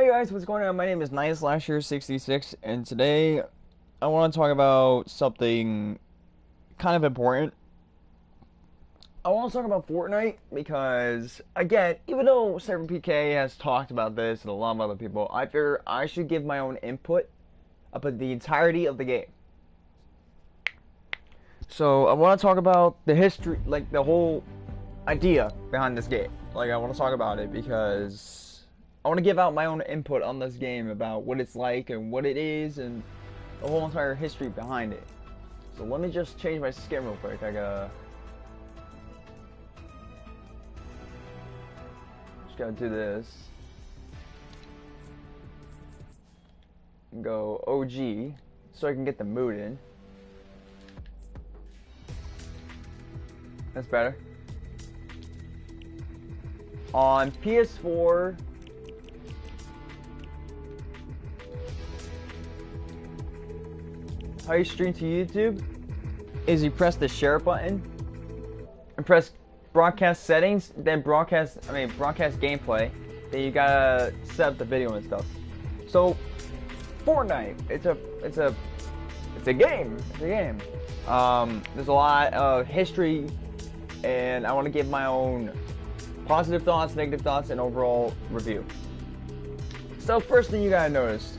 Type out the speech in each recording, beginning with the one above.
Hey guys, what's going on? My name is Night66, and today I want to talk about something kind of important. I want to talk about Fortnite because, again, even though 7PK has talked about this and a lot of other people, I figure I should give my own input about the entirety of the game. So I want to talk about the history, like the whole idea behind this game. Like I want to talk about it because I want to give out my own input on this game about what it's like and what it is and the whole entire history behind it. So let me just change my skin real quick. Just gotta do this. And go OG so I can get the mood in. That's better. On PS4, how you stream to YouTube is you press the share button and press broadcast settings, then broadcast gameplay. Then you gotta set up the video and stuff. So Fortnite, it's a game. It's a game. There's a lot of history, and I want to give my own positive thoughts, negative thoughts, and overall review. So first thing you gotta notice,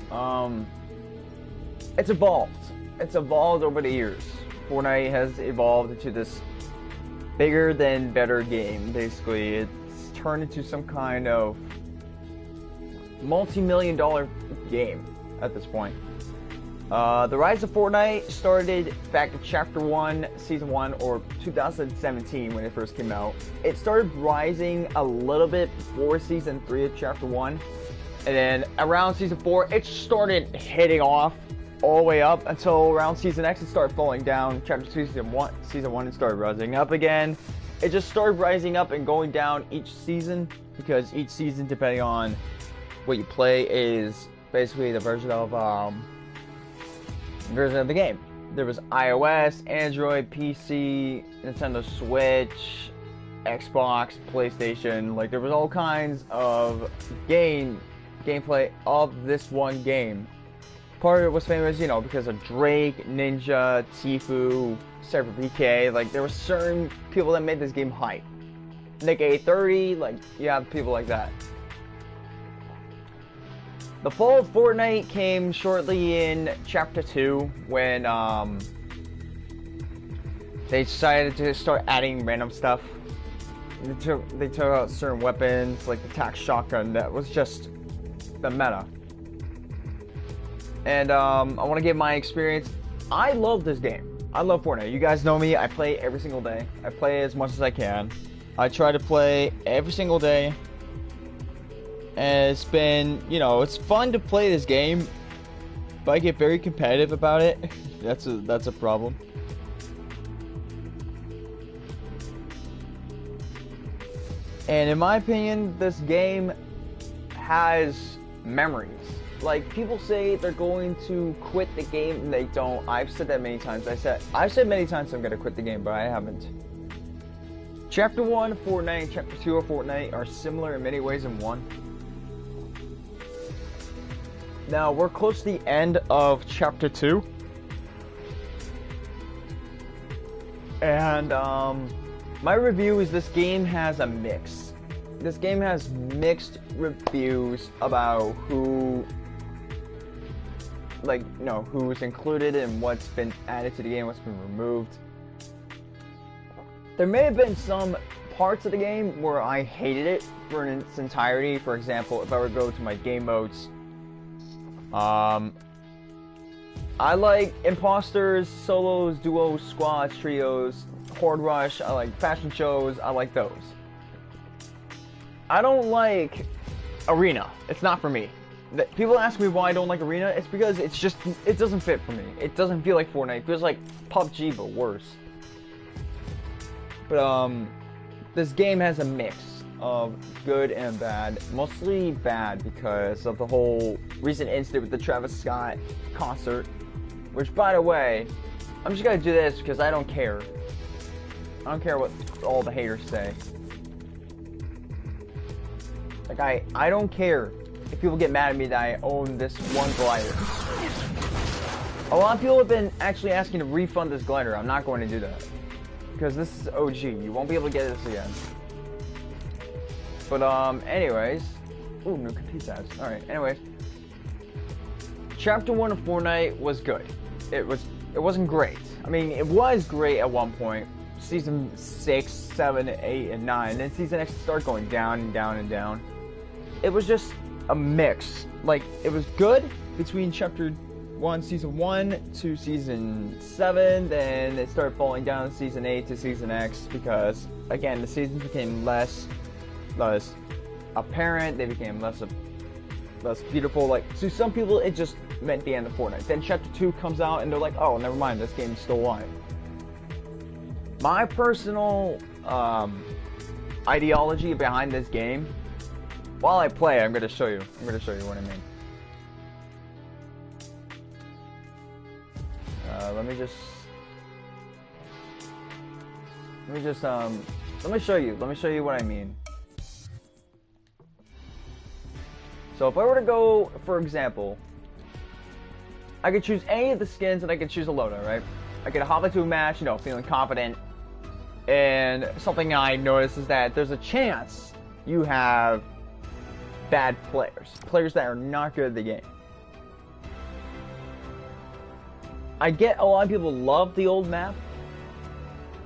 it's evolved. It's evolved over the years. Fortnite has evolved into this bigger than better game. Basically, it's turned into some kind of multi-million-dollar game at this point. The rise of Fortnite started back in Chapter 1, Season 1, or 2017 when it first came out. It started rising a little bit before Season 3 of Chapter 1. And then around Season 4, it started hitting off all the way up until around Season X it started falling down. Chapter 2, Season 1, it started rising up again. It just started rising up and going down each season because each season, depending on what you play, is basically the version of the game. There was iOS, Android, PC, Nintendo Switch, Xbox, PlayStation. Like there was all kinds of gameplay of this one game. Part of it was famous, you know, because of Drake, Ninja, Tfue, 7PK. Like there were certain people that made this game hype. Nick A30, like you have people like that. The fall of Fortnite came shortly in Chapter 2 when they decided to start adding random stuff. They took out certain weapons like the tac shotgun that was just the meta. And I want to give my experience. I love this game. I love Fortnite. You guys know me. I play every single day. I play as much as I can. I try to play every single day. And it's been, you know, it's fun to play this game, but I get very competitive about it. That's a problem. And in my opinion, this game has memories. Like people say they're going to quit the game and they don't. I've said that many times. I've said many times I'm gonna quit the game, but I haven't. Chapter 1 of Fortnite and Chapter 2 of Fortnite are similar in many ways in one. Now, we're close to the end of Chapter 2. And, my review is this game has a mix. This game has mixed reviews about who's included and what's been added to the game, what's been removed. There may have been some parts of the game where I hated it for in its entirety. For example, if I were to go to my game modes, I like imposters, solos, duos, squads, trios, horde rush. I like fashion shows. I like those. I don't like arena. It's not for me. People ask me why I don't like arena. It's because it doesn't fit for me. It doesn't feel like Fortnite. It feels like PUBG but worse. But this game has a mix of good and bad. Mostly bad because of the whole recent incident with the Travis Scott concert. Which, by the way, I'm just gonna do this because I don't care. I don't care what all the haters say. Like, I don't care if people get mad at me that I own this one glider. A lot of people have been actually asking to refund this glider. I'm not going to do that. Because this is OG. You won't be able to get this again. But, anyways. Ooh, new compete tabs. Alright, anyways. Chapter 1 of Fortnite was good. It wasn't great. I mean, it was great at one point. Season 6, 7, 8, and 9. Then Season X started going down and down and down. It was just a mix. Like, it was good between Chapter 1, Season 1 to Season 7. Then it started falling down Season 8 to Season X because, again, the seasons became less apparent. They became less beautiful. Like, to some people, it just meant the end of Fortnite. Then Chapter 2 comes out and they're like, oh, never mind, this game's still alive. My personal ideology behind this game, while I play, I'm going to show you what I mean. Let me show you what I mean. So if I were to go, for example, I could choose any of the skins and I could choose a loadout, right? I could hop into a match, you know, feeling confident. And something I noticed is that there's a chance you have bad players that are not good at the game. I get a lot of people love the old map,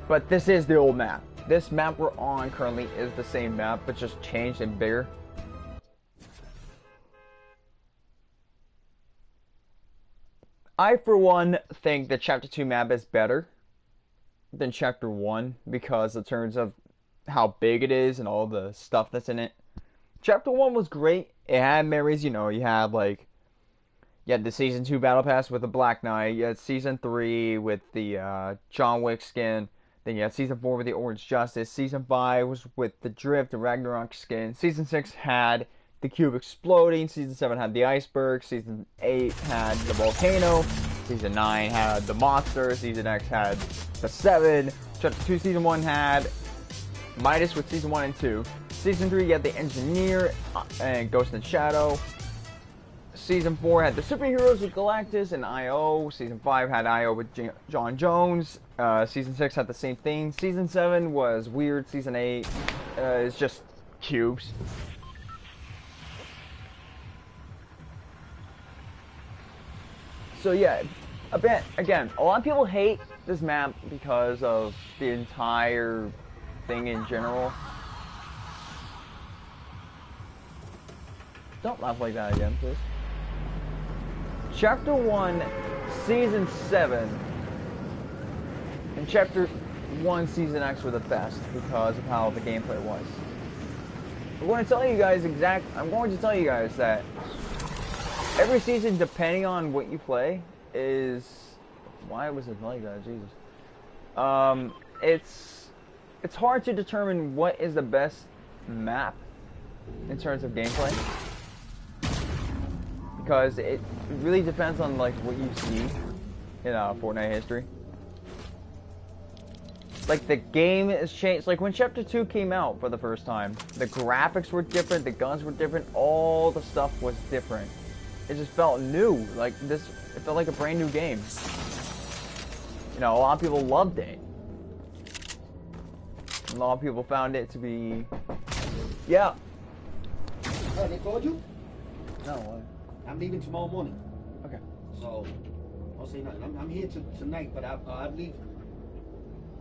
but this is the old map. This map we're on currently is the same map, but just changed and bigger. I, for one, think that Chapter 2 map is better than Chapter 1 because in terms of how big it is and all the stuff that's in it. Chapter 1 was great. It had memories, you know, you had the Season 2 Battle Pass with the Black Knight, you had Season 3 with the John Wick skin, then you had Season 4 with the Orange Justice, Season 5 was with the Drift, the Ragnarok skin, Season 6 had the cube exploding, Season 7 had the iceberg, Season 8 had the volcano, Season 9 had the monster, Season X had the 7, Chapter 2 Season 1 had Midas with Season 1 and 2, Season 3 you had the Engineer and Ghost and Shadow, Season 4 had the superheroes with Galactus and I.O. Season 5 had I.O. with John Jones. Season 6 had the same thing. Season 7 was weird. Season 8 is just cubes. So yeah, again, a lot of people hate this map because of the entire thing in general. Don't laugh like that again, please. Chapter 1, Season 7, and Chapter 1, Season X were the best because of how the gameplay was. I'm going to tell you guys that every season, depending on what you play, is... Why was it like that? Jesus. It's hard to determine what is the best map in terms of gameplay. Because it really depends on like what you see in Fortnite history. Like the game has changed. Like when Chapter 2 came out for the first time, the graphics were different, the guns were different, all the stuff was different. It just felt new. Like this, it felt like a brand new game. You know, a lot of people loved it. A lot of people found it to be, yeah. Oh, they called you? No, what? I'm leaving tomorrow morning. Okay. So, I'll say nothing. I'm here tonight, but I leave.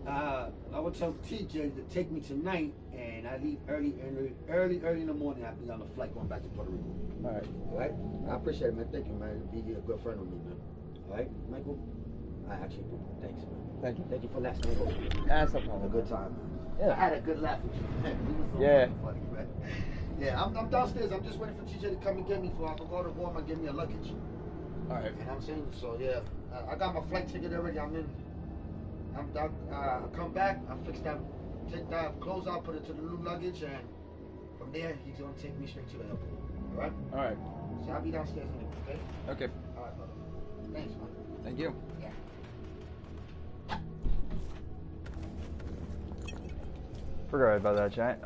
I would tell TJ to take me tonight, and I leave early in the morning. I'll be on a flight going back to Puerto Rico. All right. All right? I appreciate it, man. Thank you, man. Be a good friend with me, man. All right, Michael? I actually do. Thanks, man. Thank you. Thank you for last night. That's no problem. A good time, man. Yeah. I had a good laugh with you, man. You were so Yeah. funny, man. Yeah, I'm downstairs. I'm just waiting for TJ to come and get me so I can go to Walmart and get me a luggage. All right. And I'm saying, so yeah, I got my flight ticket already. I come back, I fix that, take that clothes out, put it to the new luggage, and from there, he's gonna take me straight to the airport. All right? All right. So I'll be downstairs anyway, okay? Okay. All right, brother. Thanks, man. Thank you. Yeah. Forgot about that, chat.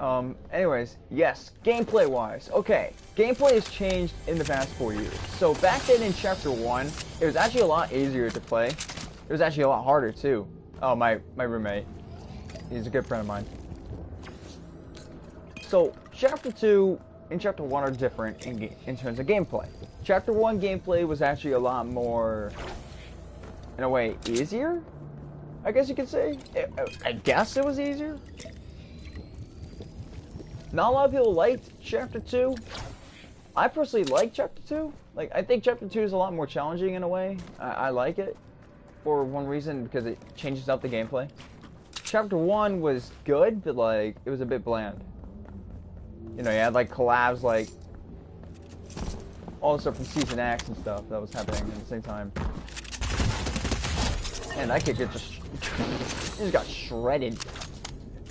Anyways, yes, gameplay-wise. Okay, gameplay has changed in the past 4 years. So back then in Chapter 1, it was actually a lot easier to play. It was actually a lot harder, too. Oh, my roommate. He's a good friend of mine. So, Chapter 2 and Chapter 1 are different in terms of gameplay. Chapter 1 gameplay was actually a lot more, in a way, easier? I guess you could say. I guess it was easier. Not a lot of people liked Chapter 2. I personally like Chapter 2. Like, I think Chapter 2 is a lot more challenging in a way. I like it. For one reason, because it changes up the gameplay. Chapter 1 was good, but, like, it was a bit bland. You know, you had, like, collabs, like, all the stuff from Season X and stuff that was happening at the same time. And that kid just got shredded.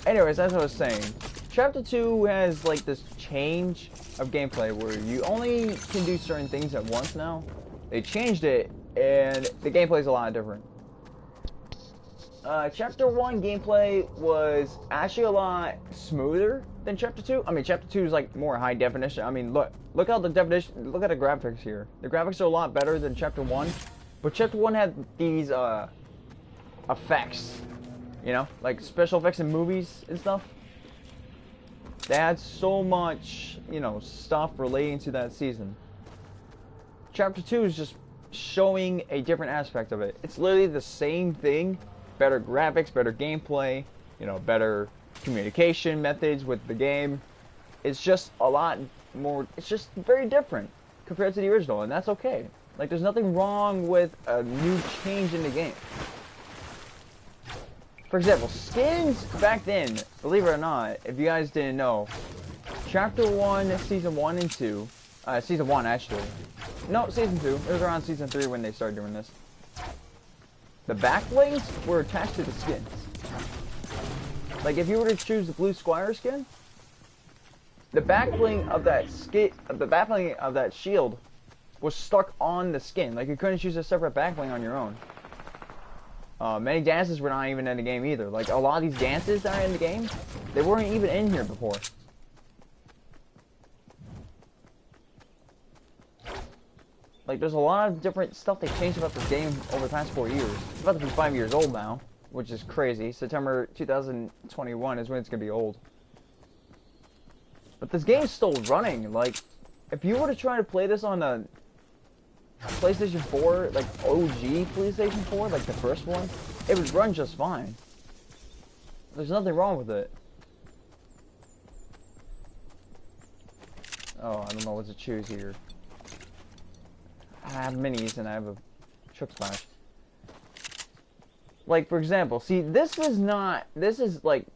Anyways, as I was saying, Chapter 2 has, like, this change of gameplay where you only can do certain things at once now. They changed it, and the gameplay is a lot different. Chapter 1 gameplay was actually a lot smoother than Chapter 2. I mean, Chapter 2 is, like, more high definition. I mean, look how the definition, look at the graphics here. The graphics are a lot better than Chapter 1, but Chapter 1 had these, effects, you know, like special effects in movies and stuff. They had so much, you know, stuff relating to that season. Chapter 2 is just showing a different aspect of it. It's literally the same thing, better graphics, better gameplay, you know, better communication methods with the game. It's just a lot more, it's just very different compared to the original, and that's okay. Like, there's nothing wrong with a new change in the game. For example, skins back then, believe it or not, if you guys didn't know, Chapter 1, Season 1 and 2, Season 1 actually. No, Season 2. It was around Season 3 when they started doing this. The backblings were attached to the skins. Like, if you were to choose the Blue Squire skin, the backbling of that shield was stuck on the skin. Like, you couldn't choose a separate backbling on your own. Many dances were not even in the game either. Like, a lot of these dances that are in the game, they weren't even in here before. Like, there's a lot of different stuff they changed about this game over the past 4 years. It's about to be 5 years old now, which is crazy. September 2021 is when it's gonna be old. But this game's still running. Like, if you were to try to play this on a PlayStation 4, like OG PlayStation 4, like the first one, it would run just fine. There's nothing wrong with it. Oh, I don't know what to choose here. I have minis and I have a Chook Splash. Like, for example, see, this is like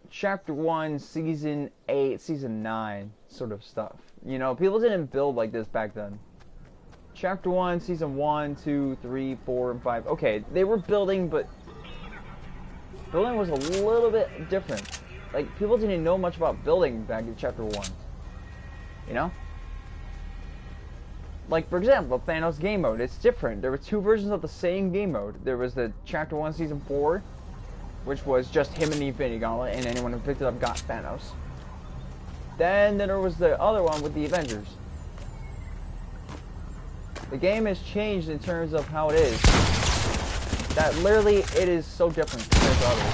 Chapter 1, Season 8, Season 9 sort of stuff. You know, people didn't build like this back then. Chapter 1, Season 1, 2, 3, 4, and 5. Okay, they were building, but building was a little bit different. Like, people didn't know much about building back in Chapter 1. You know? Like, for example, Thanos game mode. It's different. There were two versions of the same game mode. There was the Chapter 1, Season 4, which was just him and the Infinity Gauntlet, and anyone who picked it up got Thanos. Then there was the other one with the Avengers. The game has changed in terms of how it is. That literally, it is so different compared to others.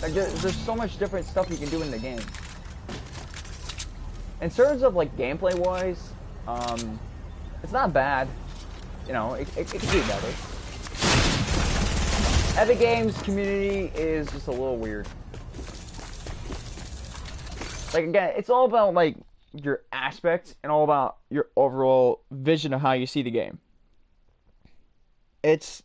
Like, there's so much different stuff you can do in the game. In terms of, like, gameplay-wise, it's not bad. You know, it could be better. Epic Games community is just a little weird. Like, again, it's all about, like, your aspect and all about your overall vision of how you see the game. It's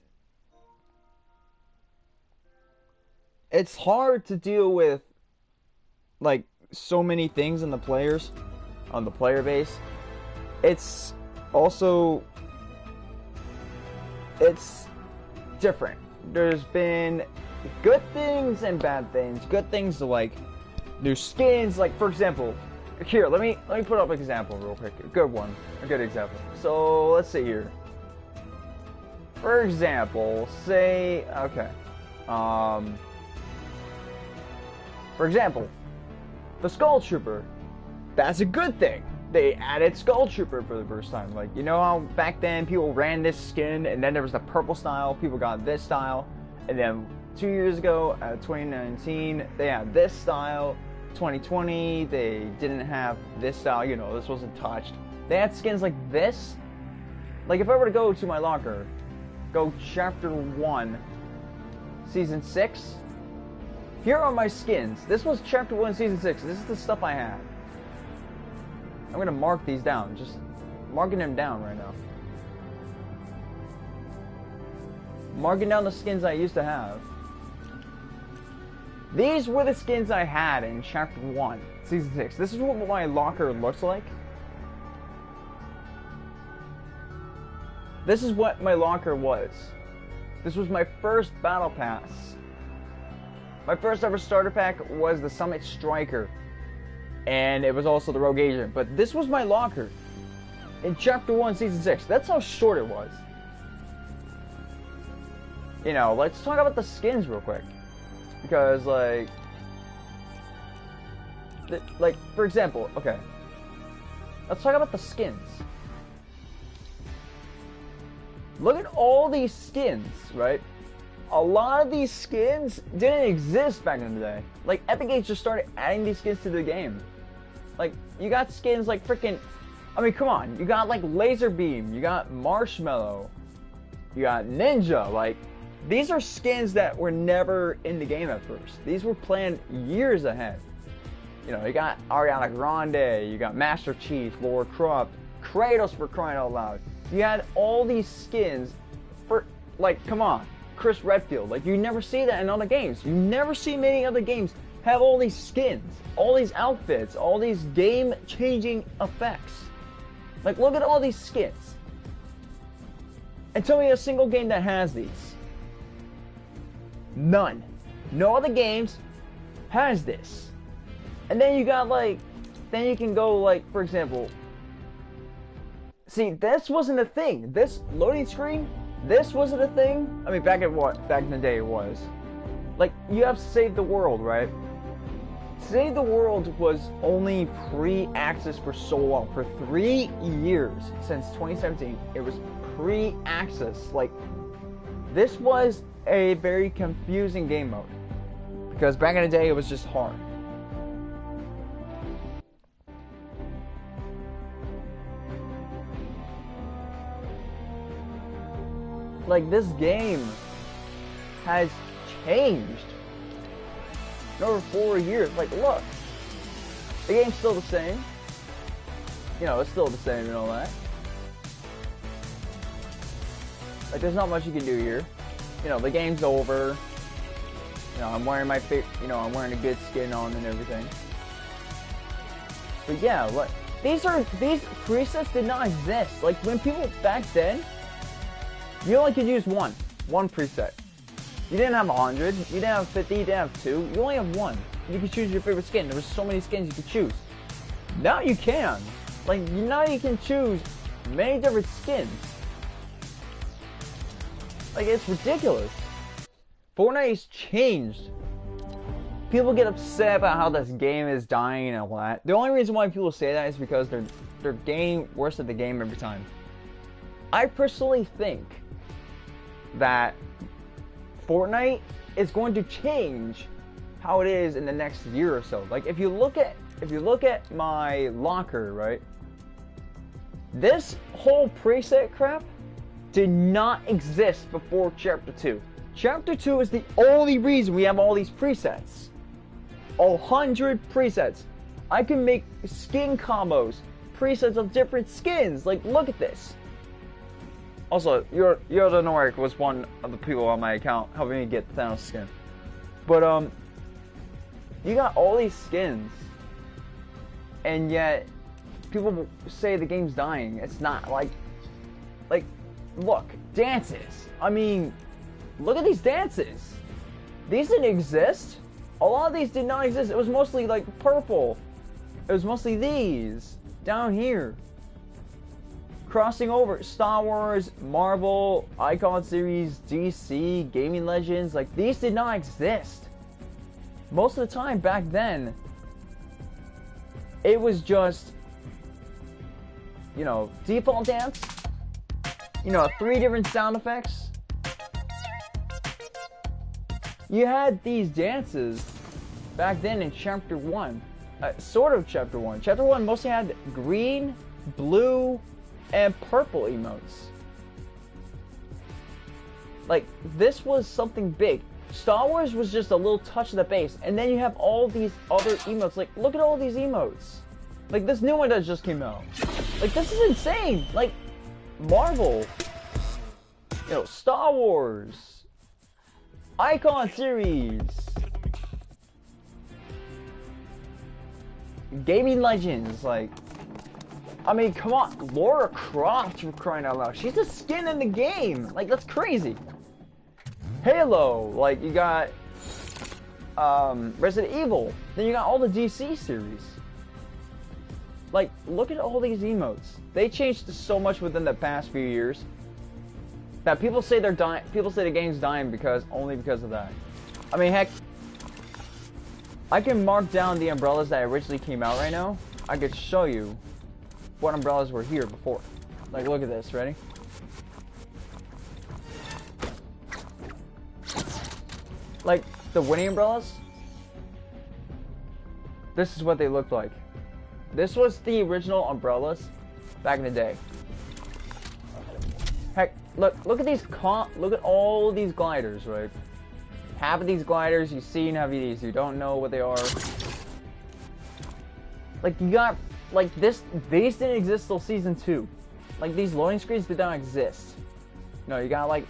hard to deal with, like, so many things in the players, on the player base. It's also, it's different. There's been good things and bad things. Good things to, like, new skins, like, for example, here, let me put up an example real quick. A good one, a good example. So let's see here. For example, say, okay, for example, the Skull Trooper. That's a good thing. They added Skull Trooper for the first time. Like, you know how back then people ran this skin, and then there was the purple style, people got this style, and then 2 years ago, 2019, they had this style. 2020, they didn't have this style, you know, this wasn't touched. They had skins like this. Like, if I were to go to my locker, go chapter 1, season 6, here are my skins. This was chapter 1, season 6. This is the stuff I had. I'm going to mark these down. Just marking them down right now. Marking down the skins I used to have. These were the skins I had in chapter 1, season 6. This is what my locker looks like. This is what my locker was. This was my first battle pass. My first ever starter pack was the Summit Striker. And it was also the Rogue Agent. But this was my locker in chapter 1, season 6. That's how short it was. You know, let's talk about the skins real quick. Because, like, for example, okay. Let's talk about the skins. Look at all these skins, right? A lot of these skins didn't exist back in the day. Like, Epic Games just started adding these skins to the game. Like, you got skins like freaking, I mean, come on. You got, like, Laser Beam. You got Marshmallow. You got Ninja. Like, these are skins that were never in the game at first. These were planned years ahead. You know, you got Ariana Grande. You got Master Chief, Lord Croft, Kratos, for crying out loud. You had all these skins for, like, come on, Chris Redfield. Like, you never see that in other games. You never see many other games have all these skins, all these outfits, all these game-changing effects. Like, look at all these skins. And tell me a single game that has these. None. No other games has this. And then you got, like, then you can go, like, for example, see, this wasn't a thing. This loading screen, this wasn't a thing. I mean, back in the day it was. Like, you have Save the World, right? Save the World was only pre-access for so long. For 3 years, since 2017, it was pre-access. Like, this was a very confusing game mode. Because back in the day, it was just hard. Like, this game has changed in over 4 years. Like, look, the game's still the same. You know, it's still the same and all that. Like, there's not much you can do here. You know, the game's over. You know, I'm wearing my I'm wearing a good skin on and everything. But yeah, look, these presets did not exist. Like, when people back then, you only could use one preset. You didn't have 100, you didn't have 50, you didn't have 2, you only have one. You could choose your favorite skin. There was so many skins you could choose. Now you can. Like, now you can choose many different skins. Like, it's ridiculous. Fortnite has changed. People get upset about how this game is dying and all that. The only reason why people say that is because they're getting worse at the game every time. I personally think that Fortnite is going to change how it is in the next year or so. Like, if you look at my locker, right? This whole preset crap did not exist before Chapter 2. Chapter 2 is the only reason we have all these presets. 100 presets. I can make skin combos, presets of different skins. Like, look at this. Also, Yoda Norik was one of the people on my account helping me get the Thanos skin. But, you got all these skins, and yet people say the game's dying. It's not. Like, look, dances. I mean, look at these dances. These didn't exist. A lot of these did not exist. It was mostly, like, purple. It was mostly these down here. crossing over Star Wars, Marvel, Icon Series, DC, Gaming Legends, like these did not exist. Most of the time back then, it was just, you know, default dance, you know, 3 different sound effects. You had these dances back then in Chapter 1, sort of Chapter 1. Chapter 1 mostly had green, blue, and purple emotes. Like, this was something big. Star Wars was just a little touch of the base, and then you have all these other emotes. Like, look at all these emotes. Like, this new one that just came out. Like, this is insane. Like, Marvel, you know, Star Wars, Icon Series, Gaming Legends, like, I mean, come on, Lara Croft, for crying out loud. She's a skin in the game. Like, that's crazy. Halo, like, you got Resident Evil. Then you got all the DC series. Like, look at all these emotes. They changed so much within the past few years that people say they're dying. People say the game's dying only because of that. I mean, heck, I can mark down the umbrellas that originally came out right now. I could show you what umbrellas were here before. Like, look at this. Ready? Like, the winning umbrellas. This is what they looked like. This was the original umbrellas back in the day. Heck, look at these. Look at all these gliders, right? Half of these gliders you've seen, half of these you don't know what they are. Like, you got, like, this. These didn't exist till season 2. Like, these loading screens did not exist. No, you got like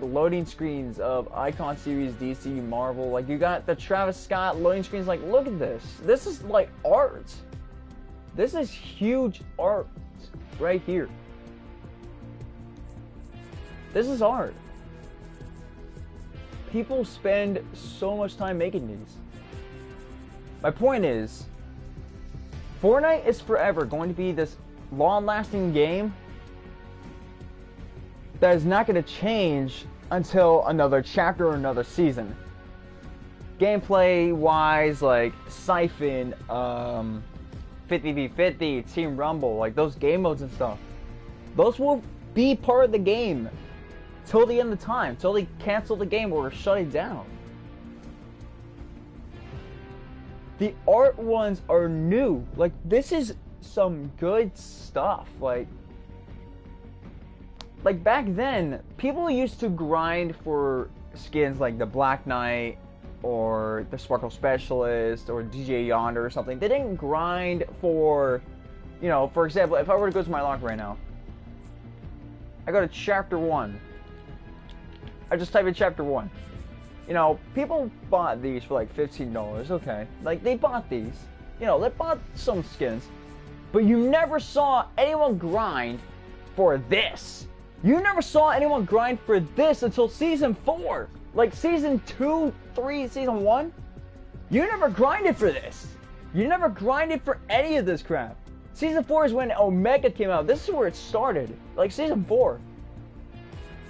loading screens of Icon Series, DC, Marvel. Like, you got the Travis Scott loading screens. Like, look at this. This is like art. This is huge art right here. This is art. People spend so much time making these. My point is, Fortnite is forever going to be this long-lasting game that is not going to change until another chapter or another season. Gameplay wise, like Siphon, 50v50, Team Rumble, like those game modes and stuff, those will be part of the game till the end of time, till they cancel the game or shut it down. The art ones are new. Like, this is some good stuff. Like back then, people used to grind for skins like the Black Knight or the Sparkle Specialist or DJ Yonder or something. They didn't grind for, you know, for example, if I were to go to my locker right now, I go to Chapter 1. I just type in Chapter 1. You know, people bought these for like $15, okay. Like, they bought these. You know, they bought some skins. But you never saw anyone grind for this. You never saw anyone grind for this until Season 4. Like, Season 2, 3, Season 1. You never grinded for this. You never grinded for any of this crap. Season 4 is when Omega came out. This is where it started. Like, Season 4.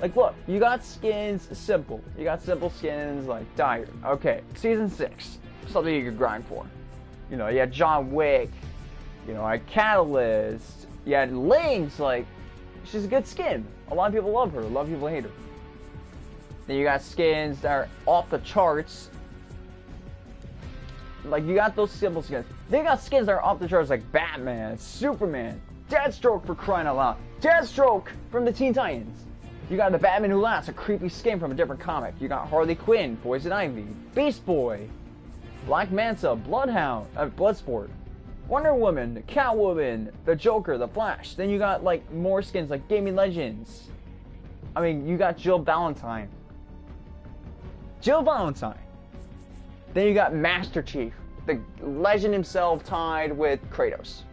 Like, look, you got skins, simple. You got simple skins like Dire. Okay, Season 6, something you could grind for. You know, you had John Wick. You know, I had Catalyst. You had Lynx, like, she's a good skin. A lot of people love her, a lot of people hate her. Then you got skins that are off the charts. Like, you got those simple skins. Then you got skins that are off the charts like Batman, Superman, Deathstroke, for crying out loud. Deathstroke from the Teen Titans. You got the Batman Who Laughs, a creepy skin from a different comic. You got Harley Quinn, Poison Ivy, Beast Boy, Black Manta, Bloodsport, Wonder Woman, Catwoman, the Joker, the Flash. Then you got like more skins like Gaming Legends. I mean, you got Jill Valentine. Then you got Master Chief, the legend himself tied with Kratos.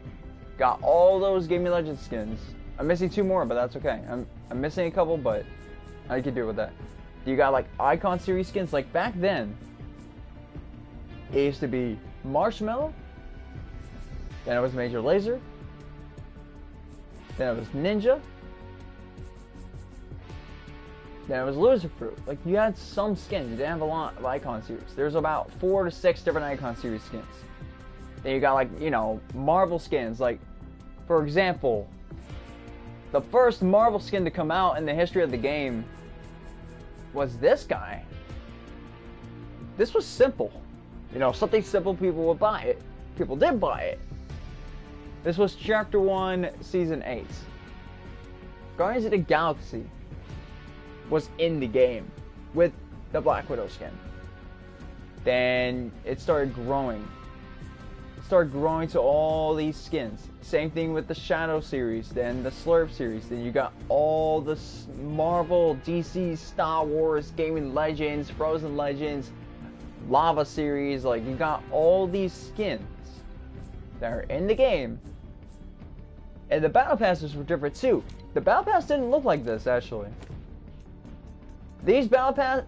Got all those Gaming Legends skins. I'm missing 2 more, but that's okay. I'm missing a couple, but I can deal with that. You got like Icon Series skins. Like, back then, it used to be Marshmallow. Then it was Major Lazer. Then it was Ninja. Then it was Loser Fruit. Like, you had some skins. You didn't have a lot of Icon series. There's about 4 to 6 different Icon series skins. Then you got, like, you know, Marvel skins. Like, for example, the first Marvel skin to come out in the history of the game was this guy. This was simple. You know, something simple, people would buy it. People did buy it. This was Chapter 1, Season 8. Guardians of the Galaxy was in the game with the Black Widow skin. Then it started growing. It started growing to all these skins. Same thing with the Shadow series, then the Slurp series. Then you got all the Marvel, DC, Star Wars, Gaming Legends, Frozen Legends, Lava series. Like, you got all these skins that are in the game. And the battle passes were different too. The battle pass didn't look like this, actually. The battle pass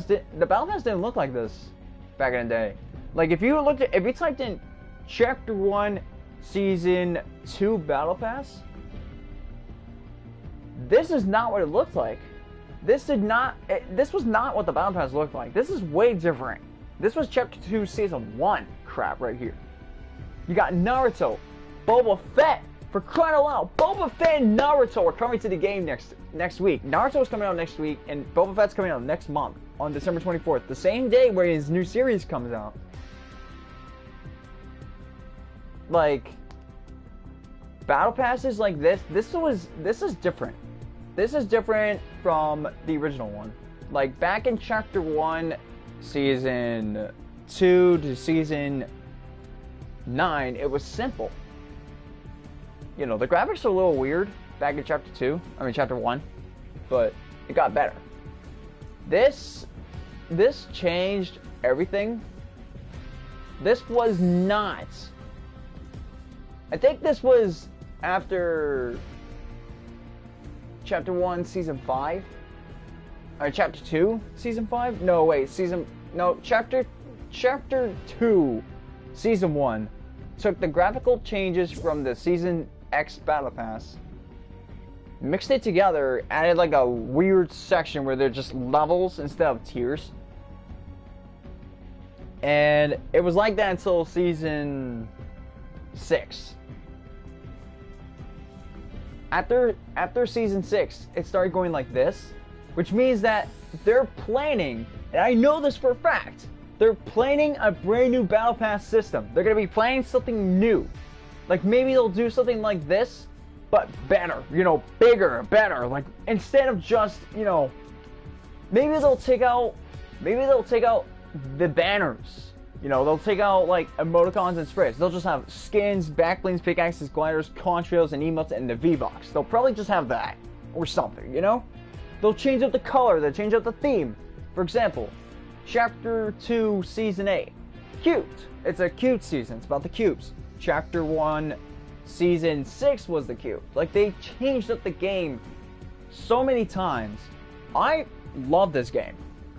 didn't look like this back in the day. Like, if you typed in Chapter 1 Season 2 Battle Pass, this is not what it looked like. This was not what the Battle Pass looked like. This is way different. This was Chapter 2 Season 1 crap right here. You got Naruto, Boba Fett, for crying out loud. Boba Fett and Naruto are coming to the game next week. Naruto's coming out next week, and Boba Fett's coming out next month on December 24th, the same day where his new series comes out. Like, battle passes like this is different. This is different from the original one. Like, back in Chapter 1, Season 2 to Season 9, it was simple. You know, the graphics are a little weird back in Chapter 1, but it got better. This changed everything. This was not... I think this was after Chapter 1, Season 5? Or Chapter 2, Season 5? No, wait, Chapter 2, Season 1 took the graphical changes from the Season X Battle Pass, mixed it together, added like a weird section where they're just levels instead of tiers. And it was like that until Season 6. After Season 6, it started going like this, which means that they're planning, and I know this for a fact, they're planning a brand new Battle Pass system. They're going to be planning something new. Like, maybe they'll do something like this, but better, you know, bigger, better. Like, instead of just, you know, maybe they'll take out the banners. You know, they'll take out, like, emoticons and sprays. They'll just have skins, backblings, pickaxes, gliders, contrails, and emotes, and the V-Box. They'll probably just have that, or something, you know? They'll change up the color, they'll change up the theme. For example, Chapter 2, Season 8. Cute. It's a cute season. It's about the cubes. Chapter 1, Season 6 was the cube. Like, they changed up the game so many times. I love this game.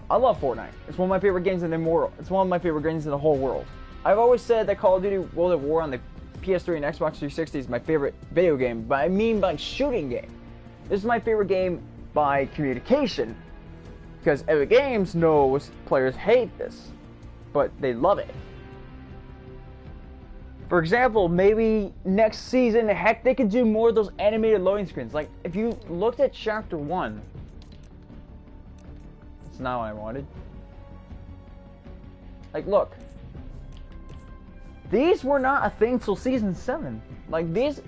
I love Fortnite. It's one of my favorite games in the world. It's one of my favorite games in the whole world. I've always said that Call of Duty World at War on the PS3 and Xbox 360 is my favorite video game, but I mean by shooting game. This is my favorite game by communication. Because Epic Games knows players hate this, but they love it. For example, maybe next season, heck, they could do more of those animated loading screens. Like, if you looked at Chapter 1, it's not what I wanted. Like, look. These were not a thing till Season 7. Like, these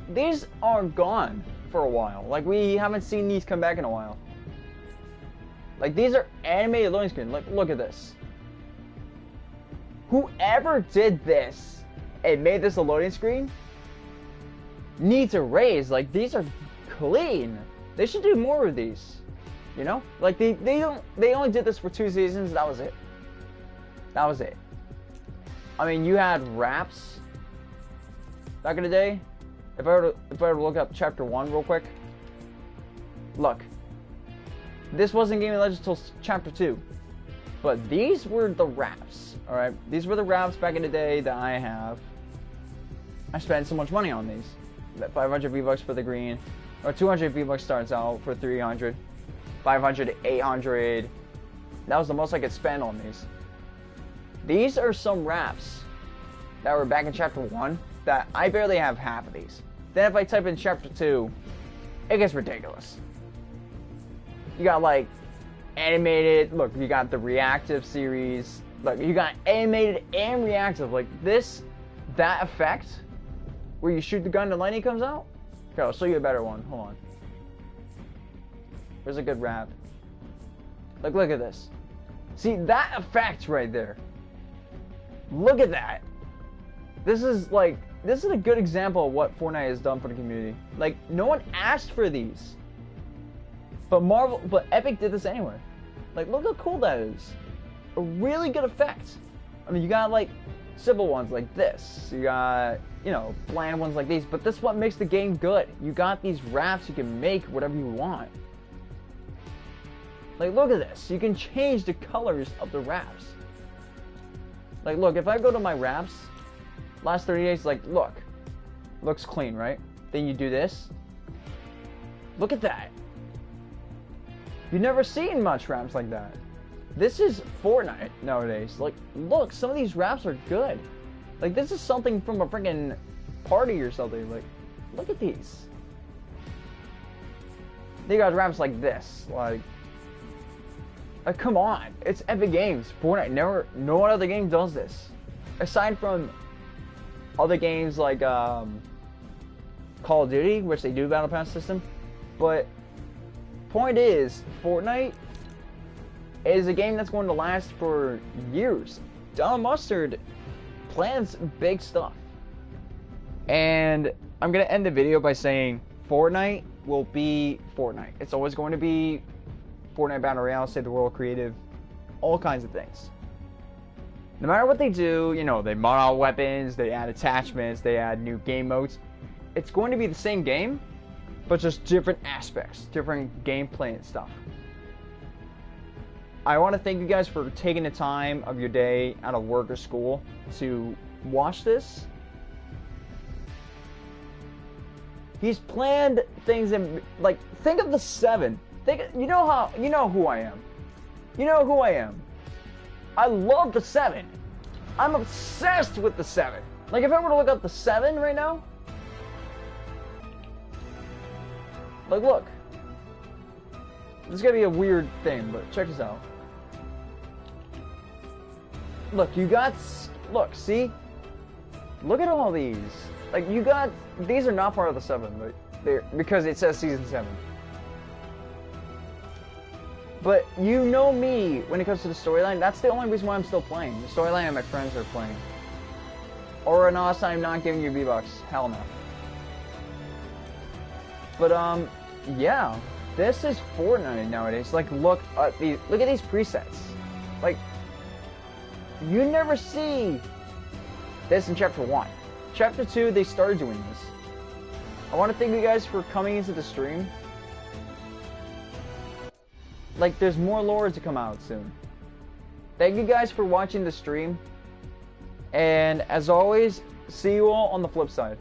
are gone for a while. Like, we haven't seen these come back in a while. Like, these are animated loading screens. Like, look at this. Whoever did this and made this a loading screen needs a raise. Like, these are clean. They should do more of these. You know? Like, they only did this for 2 seasons. That was it. That was it. I mean, you had raps back in the day. If I were to look up Chapter 1 real quick. Look. This wasn't Gaming Legends until Chapter 2. But these were the raps. Alright? These were the raps back in the day that I have. I spent so much money on these. That 500 V-Bucks for the green. Or 200 V-Bucks starts out for 300. 500, 800. That was the most I could spend on these. These are some wraps that were back in Chapter 1 that I barely have half of these. Then if I type in Chapter 2, it gets ridiculous. You got like animated, look, you got the reactive series. Look, you got animated and reactive. Like this, that effect where you shoot the gun and lightning comes out. Okay, I'll show you a better one. Hold on. There's a good wrap. Like, look at this. See, that effect right there. Look at that. This is a good example of what Fortnite has done for the community. Like, no one asked for these. But Epic did this anyway. Like, look how cool that is. A really good effect. I mean, you got, like, simple ones like this. You got, you know, bland ones like these. But this is what makes the game good. You got these wraps, you can make whatever you want. Like, look at this. You can change the colors of the wraps. Like, look, if I go to my wraps, last 30 days, like, look. Looks clean, right? Then you do this. Look at that. You've never seen much wraps like that. This is Fortnite nowadays. Like, look, some of these wraps are good. Like, this is something from a freaking party or something. Like, look at these. They got wraps like this. Like, come on. It's Epic Games. Fortnite, no one other game does this. Aside from other games like Call of Duty, which they do Battle Pass system. But, point is, Fortnite is a game that's going to last for years. Don Mustard plans big stuff. And I'm going to end the video by saying Fortnite will be Fortnite. It's always going to be Fortnite Battle Royale, Save the World, Creative, all kinds of things. No matter what they do, you know, they mod out weapons, they add attachments, they add new game modes. It's going to be the same game, but just different aspects, different gameplay and stuff. I want to thank you guys for taking the time of your day out of work or school to watch this. He's planned things in, like, think of the 7. You know who I am. You know who I am. I love the 7. I'm obsessed with the 7. Like, if I were to look up the 7 right now, like, look. This is gonna be a weird thing, but check this out. Look, you got, look, see? Look at all these. Like, you got, these are not part of the 7, but they're, because it says Season 7. But you know me when it comes to the storyline. That's the only reason why I'm still playing. The storyline and my friends are playing. Or else I'm not giving you V-Bucks. Hell no. But yeah, this is Fortnite nowadays. Like, look at these presets. Like, you never see this in Chapter 1. Chapter 2, they started doing this. I want to thank you guys for coming into the stream. Like, there's more lore to come out soon. Thank you guys for watching the stream. And as always, see you all on the flip side.